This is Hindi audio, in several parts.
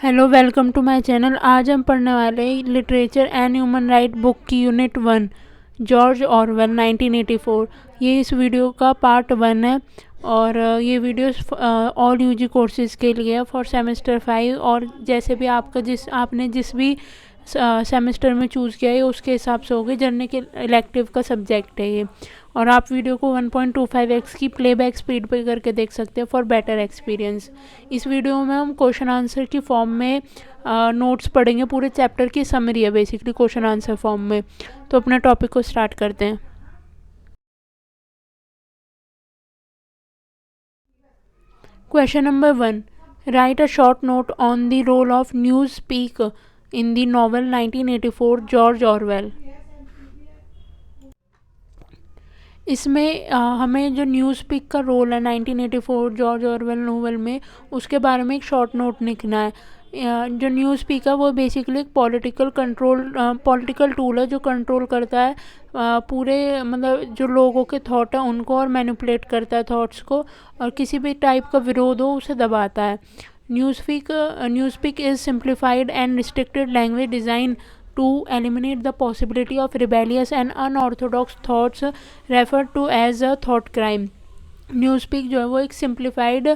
Hello, welcome to my channel. आज हम पढ़ने वाले हैं literature and human right book की यूनिट 1, जॉर्ज ऑरवेल 1984। ये इस वीडियो का पार्ट 1 है और ये वीडियोस ऑल यूजी कोर्सेज़ के लिए है फॉर सेमेस्टर 5। और जैसे भी आपने जिस भी सेमेस्टर में चूज़ किया है उसके हिसाब से होगी। जर्नल के इलेक्टिव का सब्जेक्ट है ये। और आप वीडियो को 1.25x की प्लेबैक स्पीड पे करके देख सकते हैं फॉर बेटर एक्सपीरियंस। इस वीडियो में हम क्वेश्चन आंसर की फॉर्म में नोट्स पढ़ेंगे। पूरे चैप्टर की समरी है बेसिकली क्वेश्चन आंसर फॉर्म में। तो अपना टॉपिक को स्टार्ट करते हैं। Question number 1, write a short note on the role of Newspeak in the novel 1984 George Orwell. इसमें हमें जो न्यूज़ पिक का रोल है 1984 जॉर्ज ऑरवेल नोवेल में, उसके बारे में एक शॉर्ट नोट लिखना है। जो न्यूज़ पिक है वो बेसिकली एक पॉलिटिकल टूल है जो कंट्रोल करता है पूरे मतलब जो लोगों के थॉट है उनको, और मैनिपुलेट करता है थॉट्स को, और किसी भी टाइप का विरोध हो उसे दबाता है। Newspeak is simplified and restricted language design to eliminate the possibility of rebellious and unorthodox thoughts referred to as a thought crime। न्यूज़स्पीक जो है वो एक सिंप्लीफाइड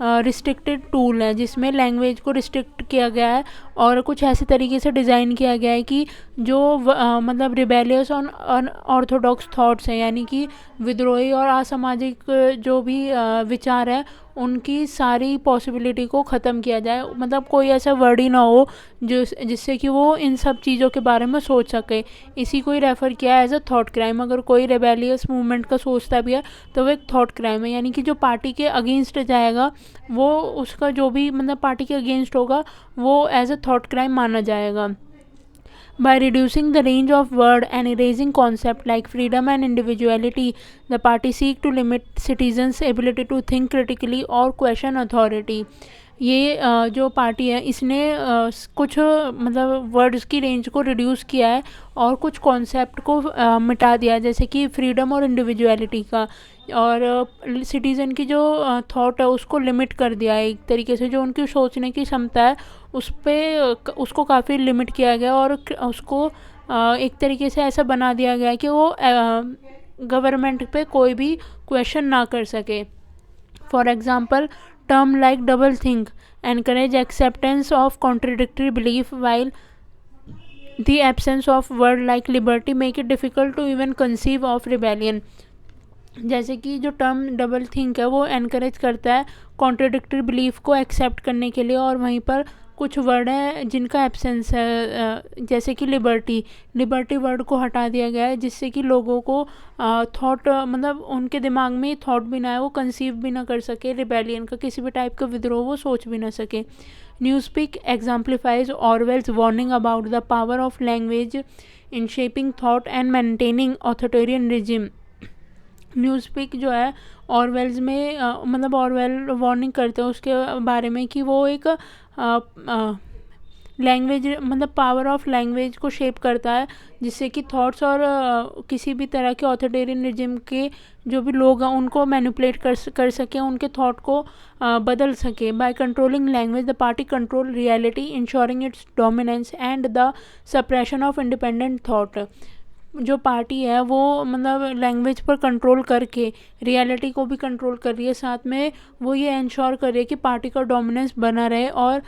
रिस्ट्रिक्टेड टूल है जिसमें लैंग्वेज को रिस्ट्रिक्ट किया गया है और कुछ ऐसे तरीके से डिज़ाइन किया गया है कि जो मतलब रिबेलियस और अनऑर्थोडॉक्स थॉट्स हैं, यानी कि विद्रोही और असामाजिक जो भी विचार है उनकी सारी पॉसिबिलिटी को ख़त्म किया जाए। मतलब कोई ऐसा वर्ड ही ना हो जिससे कि वो इन सब चीज़ों के बारे में सोच सके। इसी को ही रेफ़र किया है एज अ थॉट क्राइम। अगर कोई रेबेलियस मूवमेंट का सोचता भी है तो वो एक थॉट क्राइम है, यानी कि जो पार्टी के अगेंस्ट जाएगा वो उसका जो भी मतलब पार्टी के अगेंस्ट होगा वो एज अ थॉट क्राइम माना जाएगा। By reducing the range of word and erasing concepts like freedom and individuality, the party seek to limit citizens' ability to think critically or question authority। ये जो पार्टी है इसने कुछ मतलब वर्ड्स की रेंज को रिड्यूस किया है और कुछ कॉन्सेप्ट को मिटा दिया, जैसे कि फ्रीडम और इंडिविजुअलिटी का, और सिटीज़न की जो थॉट है उसको लिमिट कर दिया है। एक तरीके से जो उनकी सोचने की क्षमता है उसको काफ़ी लिमिट किया गया और उसको एक तरीके से ऐसा बना दिया गया है कि वो गवर्नमेंट पे कोई भी क्वेश्चन ना कर सके। For example, term like double think encourage acceptance of contradictory belief, while the absence of word like liberty make it difficult to even conceive of rebellion। जैसे कि जो टर्म डबल थिंक है वो एनकरेज करता है कॉन्ट्रडिक्टरी बिलीफ को एक्सेप्ट करने के लिए, और वहीं पर कुछ वर्ड है जिनका एब्सेंस है, जैसे कि लिबर्टी वर्ड को हटा दिया गया है जिससे कि लोगों को थॉट मतलब उनके दिमाग में थॉट भी ना है, वो कंसीव भी ना कर सके रिबेलियन का, किसी भी टाइप का विद्रोह वो सोच भी ना सके। Newspeak exemplifies Orwell's warning about the power of language in shaping thought and maintaining authoritarian regime. Newspeak जो है ऑरवेल्स में मतलब ऑरवेल वार्निंग करते हैं उसके बारे में कि वो एक लैंग्वेज मतलब पावर ऑफ लैंग्वेज को शेप करता है जिससे कि थॉट्स और किसी भी तरह के ऑथोरिटेरियन रिजिम के जो भी लोग हैं उनको मैनिपुलेट कर सके, उनके थॉट को बदल सके। By controlling language the party control reality ensuring it's dominance and the suppression of independent thought. जो पार्टी है वो मतलब लैंग्वेज पर कंट्रोल करके रियलिटी को भी कंट्रोल कर रही है, साथ में वो ये इंश्योर कर रही है कि पार्टी का डोमिनेंस बना रहे और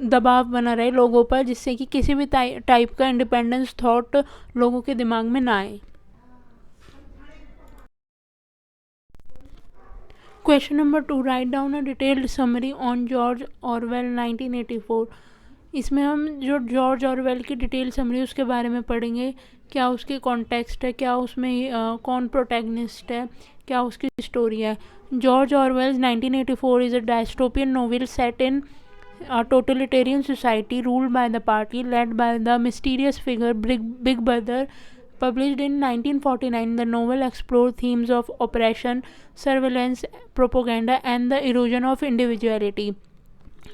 दबाव बना रहे लोगों पर, जिससे कि किसी भी टाइप का इंडिपेंडेंस थॉट लोगों के दिमाग में ना आए। Question number 2, write down a detailed summary on George Orwell 1984। इसमें हम जो जॉर्ज ऑरवेल की डिटेल समरी उसके बारे में पढ़ेंगे। क्या उसके कॉन्टेक्स्ट है, क्या उसमें कौन प्रोटैगनिस्ट है, क्या उसकी स्टोरी है। George Orwell 1984 is a dystopian novel set in a totalitarian society ruled by the party led by the mysterious figure Big Brother। Published in 1949, the novel explored themes of oppression, surveillance, propaganda, and the erosion of individuality।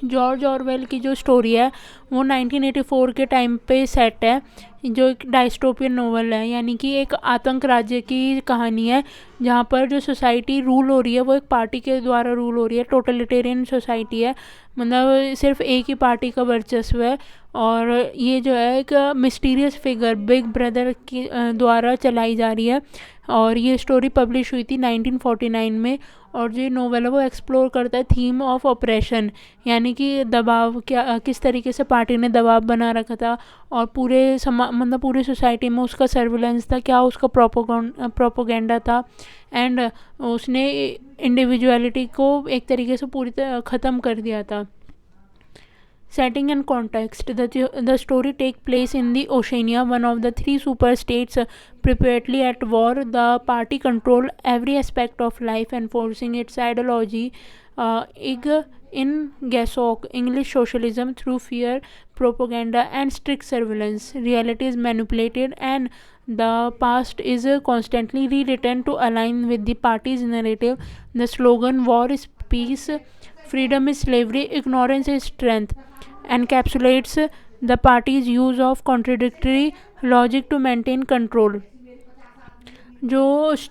George Orwell की जो स्टोरी है वो 1984 के टाइम पे सेट है, जो एक डायस्टोपियन नोवेल है, यानी कि एक आतंक राज्य की कहानी है जहाँ पर जो सोसाइटी रूल हो रही है वो एक पार्टी के द्वारा रूल हो रही है। टोटलिटेरियन सोसाइटी है, मतलब सिर्फ एक ही पार्टी का वर्चस्व है। और ये जो है एक मिस्टीरियस फिगर बिग ब्रदर की द्वारा चलाई जा रही है। और ये स्टोरी पब्लिश हुई थी 1949 में। और जो नोवेल है वो एक्सप्लोर करता है थीम ऑफ ऑपरेशन, यानी कि दबाव, क्या किस तरीके से पार्टी ने दबाव बना रखा था और पूरे मतलब पूरी सोसाइटी में उसका सर्विलेंस था, क्या उसका प्रोपोगेंडा था। एंड उसने इंडिविजुअलिटी को एक तरीके से पूरी तरह ख़त्म कर दिया था। Setting and context: the story takes place in the Oceania, one of the three super-states perpetually at war. The party control every aspect of life, enforcing its ideology. In GASOC, English socialism, through fear, propaganda, and strict surveillance. Reality is manipulated, and the past is constantly rewritten to align with the party's narrative. The slogan "War is peace, freedom is slavery, ignorance is strength" encapsulates the party's use of contradictory logic to maintain control. जो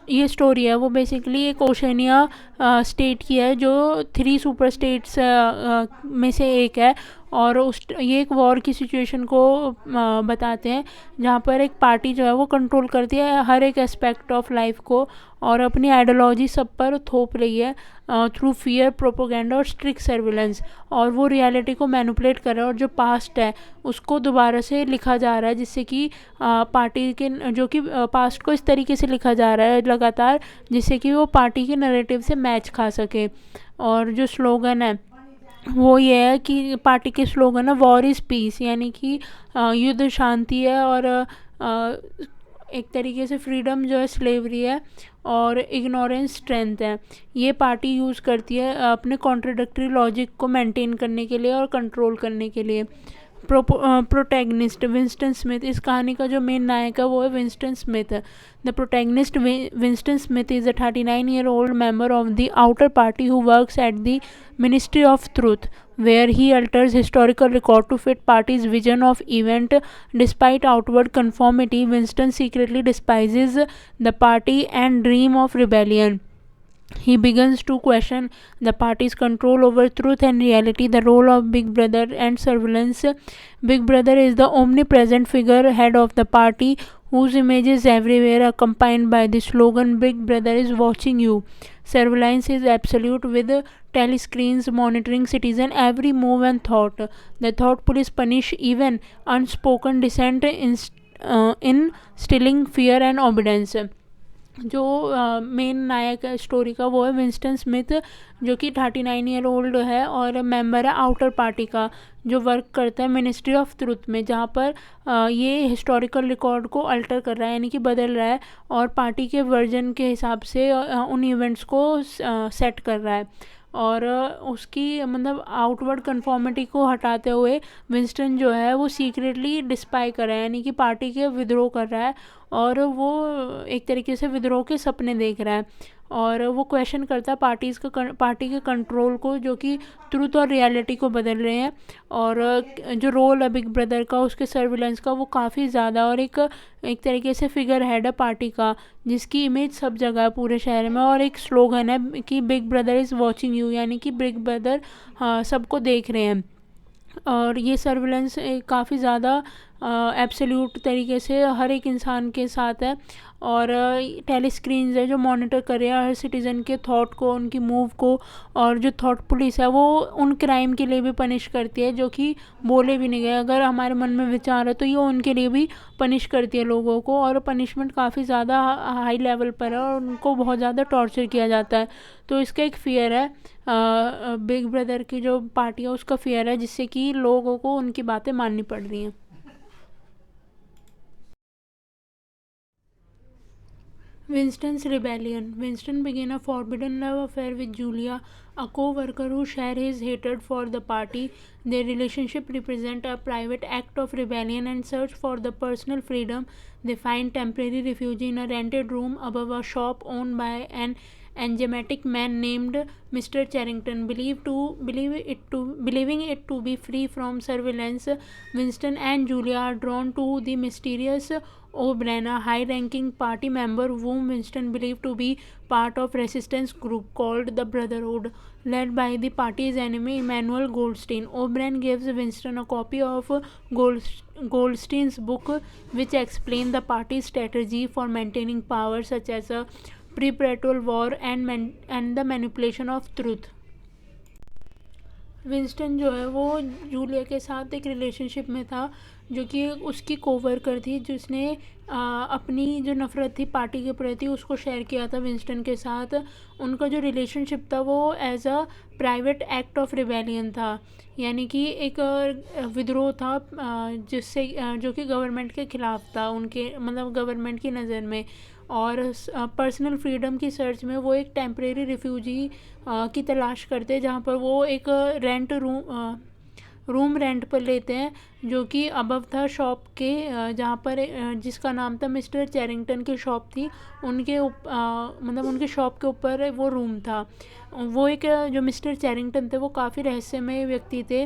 ये स्टोरी है वो बेसिकली एक ओशनिया स्टेट की है जो 3 सुपर स्टेट्स में से एक है। और ये एक वॉर की सिचुएशन को बताते हैं जहाँ पर एक पार्टी जो है वो कंट्रोल करती है हर एक एस्पेक्ट ऑफ लाइफ को और अपनी आइडियोलॉजी सब पर थोप रही है थ्रू फियर, प्रोपोगेंडा और स्ट्रिक्ट सर्विलेंस। और वो रियलिटी को मैनिपुलेट कर रहा है और जो पास्ट है उसको दोबारा से लिखा जा रहा है, जिससे कि पार्टी के जो कि पास्ट को इस तरीके से लिखा जा रहा है लगातार जिससे कि वो पार्टी के नैरेटिव से मैच खा सके। और जो स्लोगन है वो ये है कि पार्टी के स्लोगन है वॉर इज़ पीस, यानी कि युद्ध शांति है और एक तरीके से फ्रीडम जो है स्लेवरी है और इग्नोरेंस स्ट्रेंथ है। ये पार्टी यूज़ करती है अपने कॉन्ट्राडिक्टरी लॉजिक को मेंटेन करने के लिए और कंट्रोल करने के लिए। प्रोटैगनिस्ट विंस्टन स्मिथ, इस कहानी का जो मेन नायक है वो है Winston Smith. The protagonist Winston Smith is a 39-year-old member of the outer party who works at the Ministry of Truth, where he alters historical record to fit party's vision of event. Despite outward conformity, Winston secretly despises the party and dream of rebellion. He begins to question the party's control over truth and reality, the role of Big Brother and surveillance. Big Brother is the omnipresent figurehead of the party, whose image is everywhere, accompanied by the slogan "Big Brother is watching you." Surveillance is absolute, with telescreens monitoring citizen every move and thought. The thought police punish even unspoken dissent, instilling fear and obedience. जो मेन नायक है स्टोरी का वो है विंस्टन स्मिथ, जो कि 39-year-old है और मेंबर है आउटर पार्टी का, जो वर्क करता है मिनिस्ट्री ऑफ ट्रुथ में, जहाँ पर ये हिस्टोरिकल रिकॉर्ड को अल्टर कर रहा है, यानी कि बदल रहा है और पार्टी के वर्जन के हिसाब से उन इवेंट्स को सेट कर रहा है। और उसकी मतलब आउटवर्ड कन्फॉर्मिटी को हटाते हुए विंस्टन जो है वो सीक्रेटली डिस्पाई कर रहा है, यानी कि पार्टी के विद्रोह कर रहा है और वो एक तरीके से विद्रोह के सपने देख रहा है। और वो क्वेश्चन करता है पार्टी के कंट्रोल को, जो कि ट्रूथ और रियलिटी को बदल रहे हैं। और जो रोल है बिग ब्रदर का, उसके सर्विलेंस का, वो काफ़ी ज़्यादा और एक तरीके से फिगर हेड है पार्टी का, जिसकी इमेज सब जगह है पूरे शहर में। और एक स्लोगन है कि big brother is watching you, यानी कि बिग ब्रदर सबको देख रहे हैं। और ये सर्विलेंस काफ़ी ज़्यादा एब्सोल्यूट तरीके से हर एक इंसान के साथ है। और टेलीस्क्रीन्स है जो मॉनिटर कर रहे हैं हर सिटीज़न के थॉट को, उनकी मूव को। और जो थॉट पुलिस है वो उन क्राइम के लिए भी पनिश करती है जो कि बोले भी नहीं गए। अगर हमारे मन में विचार है तो ये उनके लिए भी पनिश करती है लोगों को, और पनिशमेंट काफ़ी ज़्यादा हाई लेवल पर है और उनको बहुत ज़्यादा टॉर्चर किया जाता है। तो इसका एक फियर है, बिग ब्रदर की जो पार्टी है उसका फियर है, जिससे कि लोगों को उनकी बातें माननी पड़ रही हैं। Winston's rebellion. Winston began a forbidden love affair with Julia, a co-worker who shared his hatred for the party. Their relationship represents a private act of rebellion and search for the personal freedom. They find temporary refuge in a rented room above a shop owned by an enigmatic man named Mr. Charrington. Believing it to be free from surveillance, Winston and Julia are drawn to the mysterious O'Brien, a high-ranking party member whom Winston believed to be part of resistance group called the Brotherhood, led by the party's enemy Emmanuel Goldstein. O'Brien gives Winston a copy of Goldstein's book, which explains the party's strategy for maintaining power, such as a pre-petrol war and the manipulation of truth. Winston जो है वो जूलिया के साथ एक रिलेशनशिप में था, जो कि उसकी कोवर्कर थी, जिसने अपनी जो नफ़रत थी पार्टी के प्रति उसको शेयर किया था विंस्टन के साथ. उनका जो रिलेशनशिप था वो as a private act of rebellion था, यानी कि एक विद्रोह था जिससे जो कि गवर्नमेंट के ख़िलाफ़ था, उनके मतलब गवर्नमेंट की नज़र में. और पर्सनल फ्रीडम की सर्च में वो एक टेम्परेरी रिफ्यूजी की तलाश करते हैं, जहाँ पर वो एक रूम रेंट पर लेते हैं, जो कि अबव था शॉप के, जहाँ पर जिसका नाम था मिस्टर चैरिंगटन की शॉप थी, उनके मतलब उनके शॉप के ऊपर वो रूम था. वो एक जो मिस्टर चैरिंगटन थे वो काफ़ी रहस्यमय व्यक्ति थे,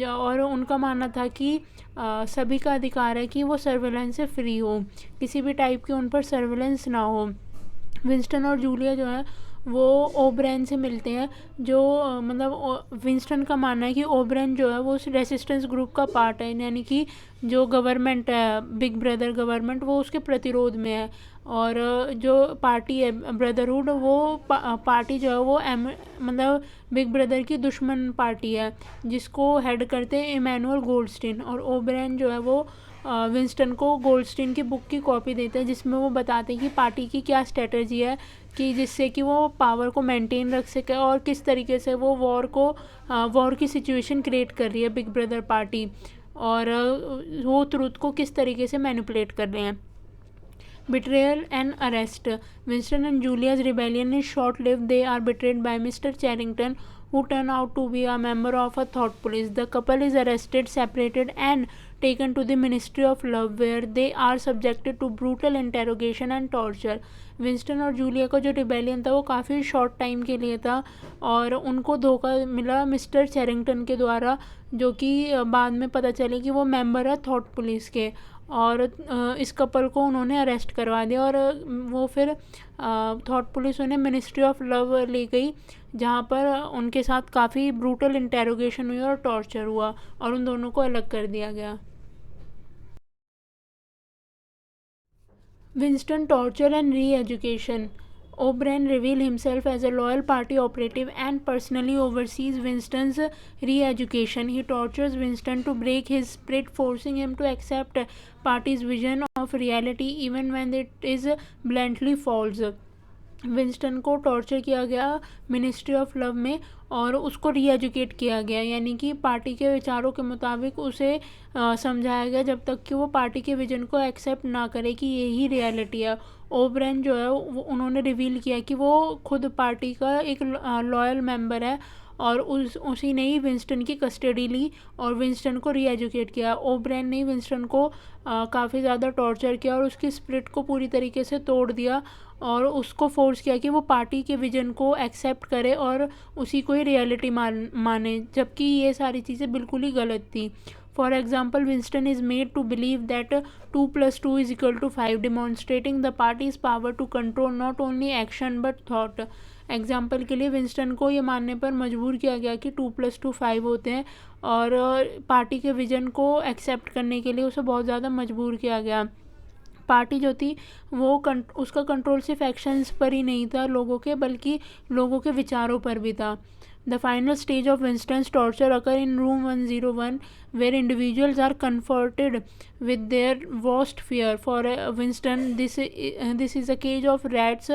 और उनका मानना था कि सभी का अधिकार है कि वो सर्वेलेंस से फ्री हो, किसी भी टाइप की उन पर सर्वेलेंस ना हो. विंस्टन और जूलिया जो है वो ओब्रायन से मिलते हैं, जो मतलब विंस्टन का मानना है कि ओब्रायन जो है वो उस रेसिस्टेंस ग्रुप का पार्ट है, यानी कि जो गवर्नमेंट है, बिग ब्रदर गवर्नमेंट, वो उसके प्रतिरोध में है. और जो पार्टी है ब्रदरहुड, वो पार्टी जो है वो मतलब बिग ब्रदर की दुश्मन पार्टी है, जिसको हेड करते हैं इमैनुअल गोल्डस्टीन. और ओब्रायन जो है वो विंस्टन को गोल्डस्टीन की बुक की कॉपी देते हैं, जिसमें वो बताते हैं कि पार्टी की क्या स्ट्रेटजी है, कि जिससे कि वो पावर को मेंटेन रख सके, और किस तरीके से वो वॉर की सिचुएशन क्रिएट कर रही है बिग ब्रदर पार्टी, और वो ट्रुथ को किस तरीके से मैनिपुलेट कर रहे हैं. Betrayal and arrest. Winston and Julia's rebellion is short-lived. They are betrayed by Mr. Charrington, who turn out to be a member of a thought police. The couple is arrested, separated, and taken to the Ministry of Love, where they are subjected to brutal interrogation and torture. Winston और जूलिया का जो रिबेलियन था वो काफ़ी शॉर्ट टाइम के लिए था, और उनको धोखा मिला मिस्टर चैरिंगटन के द्वारा, जो कि बाद में पता चले कि वो मेंबर है थॉट पुलिस के. और इस कपल को उन्होंने अरेस्ट करवा दिया, और वो फिर थॉट पुलिस उन्हें मिनिस्ट्री ऑफ लव ले गई, जहाँ पर उनके साथ काफ़ी ब्रूटल इंटेरोगेशन हुई और टॉर्चर हुआ, और उन दोनों को अलग कर दिया गया. Winston torture and re-education. O'Brien reveals himself as a loyal party operative and personally oversees Winston's re-education. He tortures Winston to break his spirit, forcing him to accept party's vision of reality even when it is bluntly false. Winston को टॉर्चर किया गया मिनिस्ट्री ऑफ लव में, और उसको री-एजुकेट किया गया, यानी कि पार्टी के विचारों के मुताबिक उसे समझाया गया, जब तक कि वो पार्टी के विजन को एक्सेप्ट ना करे कि यही रियलिटी है. ओब्रायन जो है उन्होंने रिवील किया कि वो खुद पार्टी का एक लॉयल मेंबर है, और उसी ने ही विंस्टन की कस्टडी ली और विंस्टन को री-एजुकेट किया. ओब्रायन ने विंस्टन को काफ़ी ज़्यादा टॉर्चर किया और उसकी स्पिरिट को पूरी तरीके से तोड़ दिया, और उसको फोर्स किया कि वो पार्टी के विजन को एक्सेप्ट करे और उसी को ही रियलिटी माने, जबकि ये सारी चीज़ें बिल्कुल ही गलत थी. For example, Winston is made to believe that 2 + 2 is equal to 5, demonstrating the party's power to control not only action but thought. Example के लिए विंस्टन को ये मानने पर मजबूर किया गया कि 2 + 2 5 होते हैं, और पार्टी के विजन को एक्सेप्ट करने के लिए उसे बहुत ज़्यादा मजबूर किया गया. पार्टी जो थी वो उसका कंट्रोल सिर्फ एक्शंस पर ही नहीं था लोगों के, बल्कि लोगों के विचारों पर भी था. The final stage of Winston's torture occur in room 101, where individuals are confronted with their worst fear. For Winston, this is a cage of rats.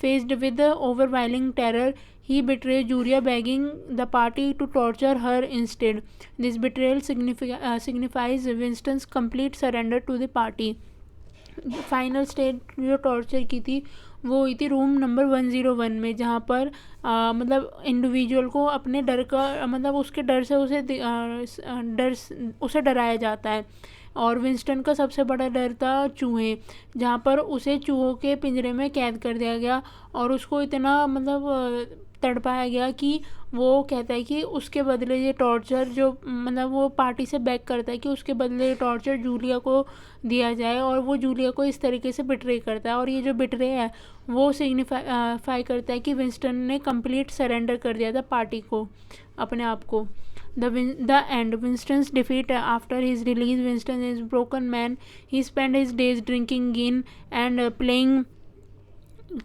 Faced with overwhelming terror, he betrays Julia, begging the party to torture her instead. This betrayal signifies Winston's complete surrender to the party. Final stage जो टॉर्चर की थी वो हुई थी रूम नंबर 101 में, जहाँ पर मतलब इंडिविजुअल को अपने डर का मतलब उसके डर से उसे डराया जाता है. और विंस्टन का सबसे बड़ा डर था चूहे, जहाँ पर उसे चूहों के पिंजरे में कैद कर दिया गया और उसको इतना मतलब तड़पाया गया कि वो कहता है कि उसके बदले ये टॉर्चर जो मतलब वो पार्टी से बेग करता है कि उसके बदले ये टॉर्चर जूलिया को दिया जाए, और वो जूलिया को इस तरीके से बिट्रे करता है। और ये जो बिट्रे है वो सिग्निफाई करता है कि विंस्टन ने कंप्लीट सरेंडर कर दिया था पार्टी को, अपने आप को। The end. Winston's defeat after his release. Winston is broken man. He spent his days drinking gin and playing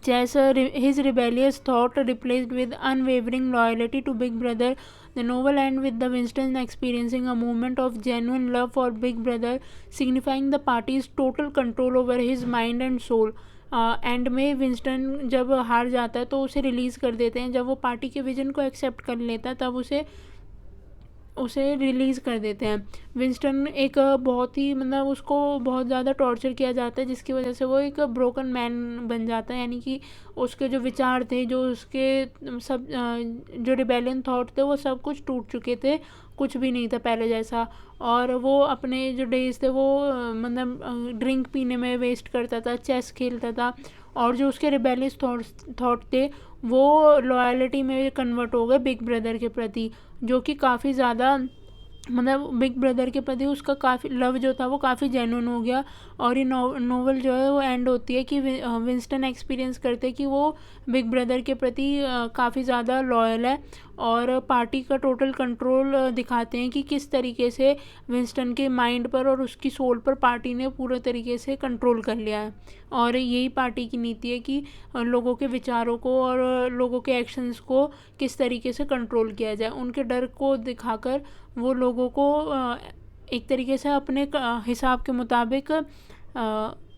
chess. His rebellious thought replaced with unwavering loyalty to Big Brother. The novel ends with the Winston experiencing a moment of genuine love for Big Brother, signifying the party's total control over his mind and soul. And में विंस्टन जब हार जाता है तो उसे रिलीज़ कर देते हैं। जब वो पार्टी के विजन को एक्सेप्ट कर लेता है तब उसे रिलीज़ कर देते हैं। विंस्टन एक बहुत ही मतलब उसको बहुत ज़्यादा टॉर्चर किया जाता है, जिसकी वजह से वो एक ब्रोकन मैन बन जाता है, यानी कि उसके जो विचार थे, जो उसके सब जो रिबेलियन थॉट थे, वो सब कुछ टूट चुके थे, कुछ भी नहीं था पहले जैसा। और वो अपने जो डेज थे वो मतलब ड्रिंक पीने में वेस्ट करता था, चेस खेलता था, और जो उसके रिबेलियस थॉट थे वो लॉयल्टी में कन्वर्ट हो गए बिग ब्रदर के प्रति, जो कि काफ़ी ज़्यादा मतलब बिग ब्रदर के प्रति उसका काफ़ी लव जो था वो काफ़ी जेन्युइन हो गया। और ये नोवेल जो है वो एंड होती है कि विंस्टन एक्सपीरियंस करते कि वो बिग ब्रदर के प्रति काफ़ी ज़्यादा लॉयल है, और पार्टी का टोटल कंट्रोल दिखाते हैं कि किस तरीके से विंस्टन के माइंड पर और उसकी सोल पर पार्टी ने पूरे तरीके से कंट्रोल कर लिया है। और यही पार्टी की नीति है कि लोगों के विचारों को और लोगों के एक्शंस को किस तरीके से कंट्रोल किया जाए। उनके डर को दिखाकर वो लोगों को एक तरीके से अपने हिसाब के मुताबिक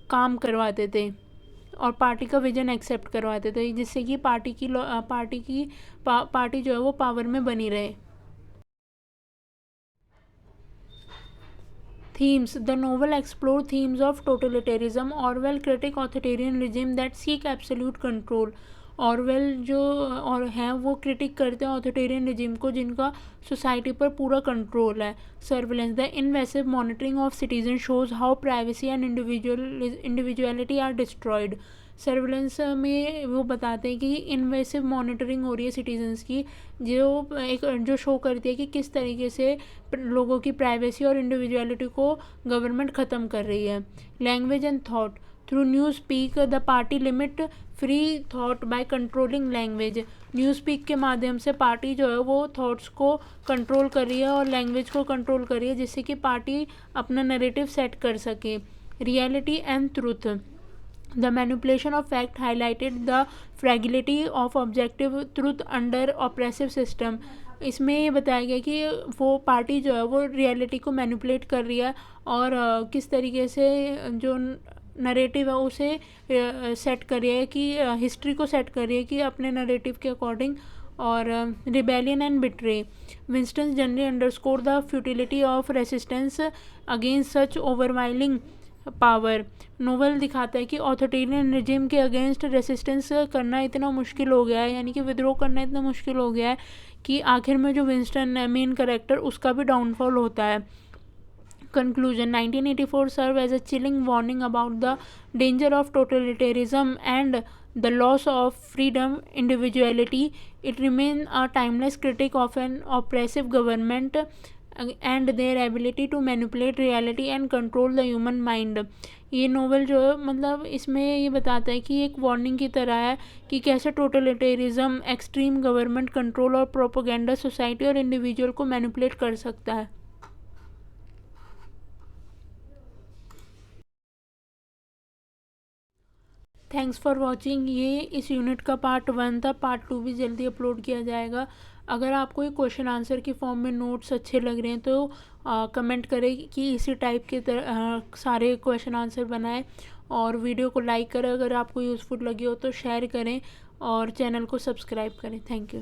काम करवाते थे और पार्टी का विजन एक्सेप्ट करवाते थे, जिससे कि पार्टी जो है वो पावर में बनी रहे। Themes. The novel explores themes of totalitarianism, Orwell critic authoritarian regime that seek absolute control. Orwell जो और हैं वो क्रिटिक करते हैं ऑथोरिटेरियन रिजिम को जिनका सोसाइटी पर पूरा कंट्रोल है। Surveillance. The invasive monitoring of citizen shows how privacy and individuality are destroyed. Surveillance में वो बताते हैं कि इन्वेसिव मॉनिटरिंग हो रही है सिटीजन्स की, जो शो करती है कि किस तरीके से लोगों की प्राइवेसी और इंडिविजुअलिटी को गवर्नमेंट ख़त्म कर रही है। Language and thought. Through news speak the party limit free thought by controlling language. News speak के माध्यम से पार्टी जो है वो थॉट्स को कंट्रोल कर रही है और लैंग्वेज को कंट्रोल कर रही है, जिससे कि पार्टी अपना नैरेटिव सेट कर सके. Reality and truth. The manipulation of fact highlighted the fragility of objective truth under oppressive system. इसमें ये बताया गया कि वो पार्टी जो है वो रियलिटी को मैनिपुलेट कर रही है और किस तरीके से जो नरेटिव है उसे सेट कर रही है कि हिस्ट्री को सेट कर रही है कि अपने नरेटिव के अकॉर्डिंग. और rebellion and betray. Winston generally underscore the futility of resistance against such overwhelming power. Novel दिखाता है कि ऑथोरिटेरियन रिजिम के अगेंस्ट रेसिस्टेंस करना इतना मुश्किल हो गया है, यानी कि विद्रोह करना इतना मुश्किल हो गया है कि आखिर में जो विंस्टन है मेन कैरेक्टर उसका भी डाउनफॉल होता है. Conclusion. 1984 served as a chilling warning about the danger of totalitarianism and the loss of freedom, individuality. It remains a timeless critic of an oppressive government and their ability to manipulate reality and control the human mind. ये नोवेल जो है मतलब इसमें ये बताता है कि एक वार्निंग की तरह है कि कैसे टोटलिटेरिज्म, एक्सट्रीम गवर्नमेंट कंट्रोल और प्रोपोगेंडा सोसाइटी और इंडिविजुअल को मैनिपुलेट कर सकता है. Thanks for watching. ये इस यूनिट का पार्ट 1 था. पार्ट 2 भी जल्दी अपलोड किया जाएगा. अगर आपको ये क्वेश्चन आंसर के फॉर्म में नोट्स अच्छे लग रहे हैं तो कमेंट करें कि इसी टाइप के सारे क्वेश्चन आंसर बनाएं, और वीडियो को लाइक करें. अगर आपको यूज़फुल लगी हो तो शेयर करें और चैनल को सब्सक्राइब करें. Thank you.